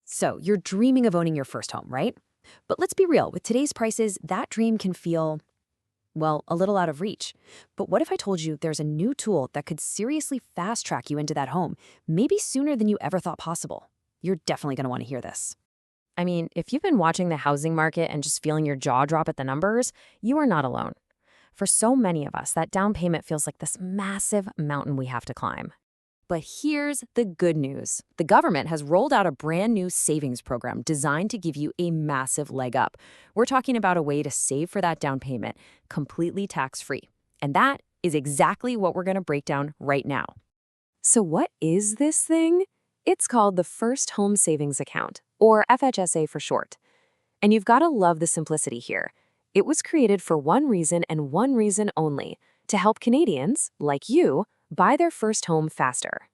So you're dreaming of owning your first home, right? But let's be real, with today's prices, that dream can feel, well, a little out of reach. But what if I told you there's a new tool that could seriously fast track you into that home, maybe sooner than you ever thought possible? You're definitely going to want to hear this. I mean, if you've been watching the housing market and just feeling your jaw drop at the numbers, you are not alone. For so many of us, that down payment feels like this massive mountain we have to climb. But here's the good news. The government has rolled out a brand new savings program designed to give you a massive leg up. We're talking about a way to save for that down payment, completely tax-free. And that is exactly what we're going to break down right now. So what is this thing? It's called the First Home Savings Account, or FHSA for short. And you've got to love the simplicity here. It was created for one reason and one reason only, to help Canadians, like you, buy their first home faster.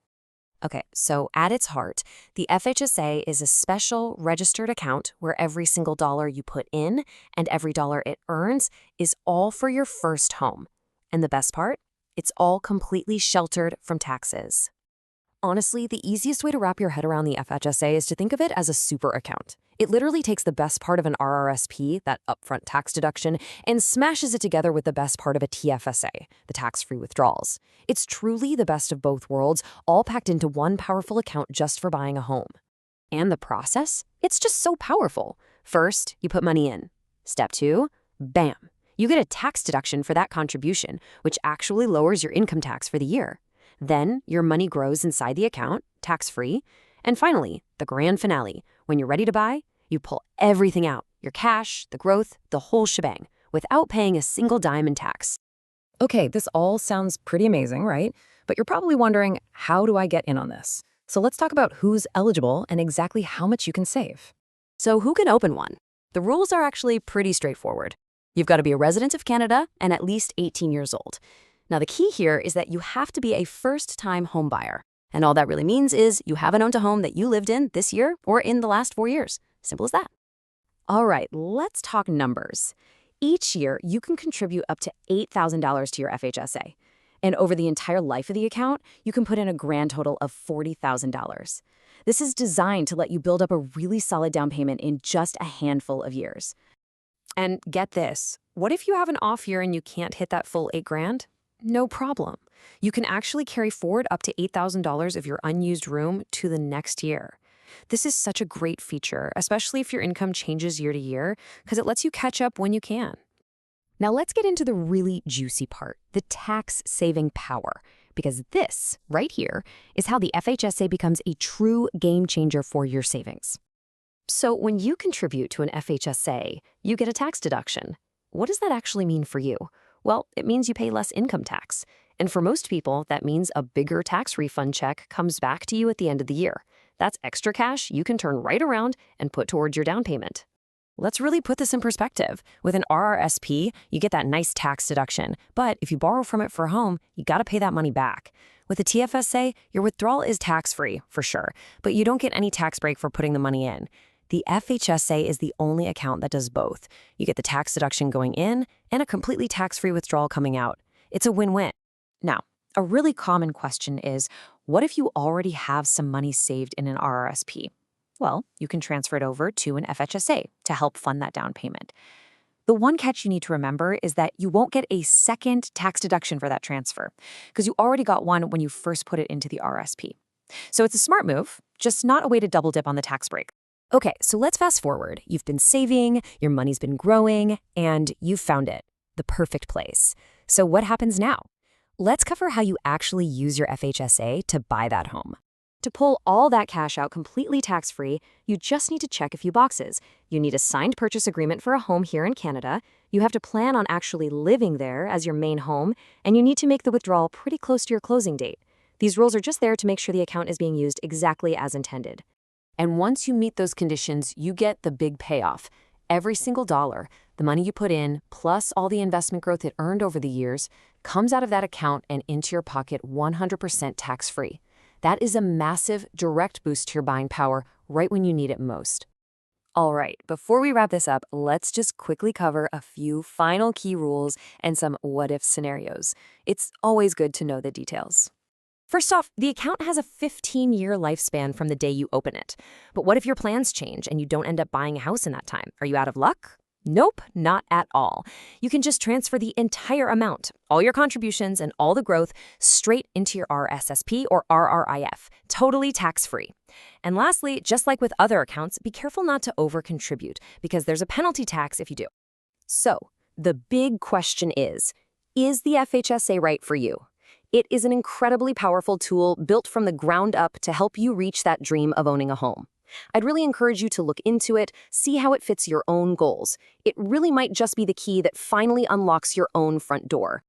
Okay, so at its heart, the FHSA is a special registered account where every single dollar you put in and every dollar it earns is all for your first home. And the best part? It's all completely sheltered from taxes. Honestly, the easiest way to wrap your head around the FHSA is to think of it as a super account. It literally takes the best part of an RRSP, that upfront tax deduction, and smashes it together with the best part of a TFSA, the tax-free withdrawals. It's truly the best of both worlds, all packed into one powerful account just for buying a home. And the process? It's just so powerful. First, you put money in. Step 2, bam! You get a tax deduction for that contribution, which actually lowers your income tax for the year. Then, your money grows inside the account, tax-free. And finally, the grand finale. When you're ready to buy, you pull everything out, your cash, the growth, the whole shebang, without paying a single dime in tax. Okay, this all sounds pretty amazing, right? But you're probably wondering, how do I get in on this? So let's talk about who's eligible and exactly how much you can save. So who can open one? The rules are actually pretty straightforward. You've got to be a resident of Canada and at least 18 years old. Now, the key here is that you have to be a first-time home buyer. And all that really means is you haven't owned a home that you lived in this year or in the last 4 years. Simple as that. All right, let's talk numbers. Each year, you can contribute up to $8,000 to your FHSA. And over the entire life of the account, you can put in a grand total of $40,000. This is designed to let you build up a really solid down payment in just a handful of years. And get this, what if you have an off year and you can't hit that full $8,000? No problem. You can actually carry forward up to $8,000 of your unused room to the next year. This is such a great feature, especially if your income changes year to year, because it lets you catch up when you can. Now let's get into the really juicy part, the tax-saving power, because this, right here, is how the FHSA becomes a true game changer for your savings. So when you contribute to an FHSA, you get a tax deduction. What does that actually mean for you? Well, it means you pay less income tax. And for most people, that means a bigger tax refund check comes back to you at the end of the year. That's extra cash you can turn right around and put towards your down payment. Let's really put this in perspective. With an RRSP, you get that nice tax deduction. But if you borrow from it for a home, you got to pay that money back. With a TFSA, your withdrawal is tax-free, for sure, but you don't get any tax break for putting the money in. The FHSA is the only account that does both. You get the tax deduction going in and a completely tax-free withdrawal coming out. It's a win-win. Now, a really common question is, what if you already have some money saved in an RRSP? Well, you can transfer it over to an FHSA to help fund that down payment. The one catch you need to remember is that you won't get a second tax deduction for that transfer because you already got one when you first put it into the RRSP. So it's a smart move, just not a way to double dip on the tax break. Okay, so let's fast forward. You've been saving, your money's been growing, and you've found it, the perfect place. So what happens now? Let's cover how you actually use your FHSA to buy that home. To pull all that cash out completely tax-free, you just need to check a few boxes. You need a signed purchase agreement for a home here in Canada, you have to plan on actually living there as your main home, and you need to make the withdrawal pretty close to your closing date. These rules are just there to make sure the account is being used exactly as intended. And once you meet those conditions, you get the big payoff. Every single dollar, the money you put in, plus all the investment growth it earned over the years, comes out of that account and into your pocket 100% tax-free. That is a massive direct boost to your buying power right when you need it most. All right, before we wrap this up, let's just quickly cover a few final key rules and some what-if scenarios. It's always good to know the details. First off, the account has a 15-year lifespan from the day you open it. But what if your plans change and you don't end up buying a house in that time? Are you out of luck? Nope, not at all. You can just transfer the entire amount, all your contributions and all the growth, straight into your RSSP or RRIF, totally tax-free. And lastly, just like with other accounts, be careful not to over-contribute because there's a penalty tax if you do. So, the big question is the FHSA right for you? It is an incredibly powerful tool built from the ground up to help you reach that dream of owning a home. I'd really encourage you to look into it, see how it fits your own goals. It really might just be the key that finally unlocks your own front door.